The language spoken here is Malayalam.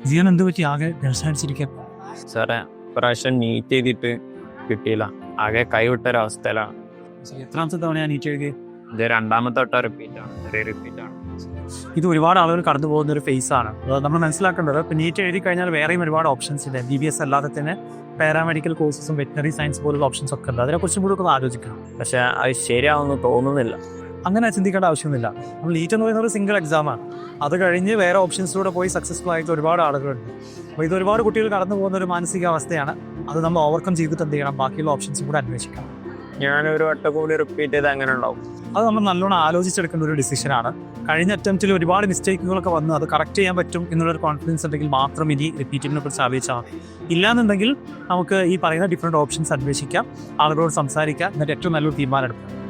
ജീവൻ എന്ത് പറ്റി ആകെ ടെൻഷനടിച്ചിരിക്കുക? സാറേ പ്രാവശ്യം നീറ്റ് ചെയ്തിട്ട് കിട്ടിയില്ല, ആകെ കൈവിട്ടൊരവസ്ഥയിലാണ്. എത്രാമത്തെ തവണയാണ് നീറ്റ് എഴുതി? ഇത് രണ്ടാമത്തെ തൊട്ട റിപ്പീറ്റാണ്, റിപ്പീറ്റാണ്. ഇത് ഒരുപാട് ആളുകൾ കടന്നു പോകുന്ന ഒരു ഫേസ് ആണ്. നമ്മൾ മനസ്സിലാക്കേണ്ടത് ഇപ്പം നീറ്റ് എഴുതി കഴിഞ്ഞാൽ വേറെയും ഒരുപാട് ഓപ്ഷൻസ് ഉണ്ട്. BBS അല്ലാതെ തന്നെ പാരാമെഡിക്കൽ കോഴ്സസും വെറ്റിനറി സയൻസ് പോലുള്ള ഓപ്ഷൻസ് ഒക്കെ ഉണ്ട്. അതിനെക്കുറിച്ചും കൂടി ഒക്കെ ആലോചിക്കണം. പക്ഷെ അത് ശരിയാവുമെന്ന് തോന്നുന്നില്ല. അങ്ങനെ ചിന്തിക്കേണ്ട ആവശ്യമൊന്നുമില്ല. നമ്മൾ നീറ്റ് എന്ന് പറയുന്നത് ഒരു സിംഗിൾ എക്സാമാണ്. അത് കഴിഞ്ഞ് വേറെ ഓപ്ഷൻസിലൂടെ പോയി സക്സസ്ഫുൾ ആയിട്ട് ഒരുപാട് ആളുകളുണ്ട്. അപ്പോൾ ഇത് ഒരുപാട് കുട്ടികൾ കടന്നു പോകുന്ന ഒരു മാനസികാവസ്ഥയാണ്. അത് നമ്മൾ ഓവർകം ചെയ്തിട്ട് എന്ത് ചെയ്യണം, ബാക്കിയുള്ള ഓപ്ഷൻസും കൂടെ അന്വേഷിക്കണം. ഞാനൊരു വട്ടം കൂടി റിപ്പീറ്റ് ചെയ്ത് അങ്ങനെ ഉണ്ടാവും. അത് നമ്മൾ നല്ലോണം ആലോചിച്ചെടുക്കേണ്ട ഒരു ഡിസിഷനാണ്. കഴിഞ്ഞ അറ്റംപ്റ്റിൽ ഒരുപാട് മിസ്റ്റേക്കുകളൊക്കെ വന്ന് അത് കറക്റ്റ് ചെയ്യാൻ പറ്റും എന്നുള്ളൊരു കോൺഫിഡൻസ് ഉണ്ടെങ്കിൽ മാത്രം ഇനി റിപ്പീറ്റിങ്ങിനെ കുറിച്ച് ആലോചിച്ചാൽ മതി. ഇല്ലാന്നുണ്ടെങ്കിൽ നമുക്ക് ഈ പറയുന്ന ഡിഫറെൻറ്റ് ഓപ്ഷൻസ് അന്വേഷിക്കാം, ആളുകളോട് സംസാരിക്കാം, എന്നിട്ട് ഏറ്റവും നല്ലൊരു തീരുമാനം എടുക്കാം.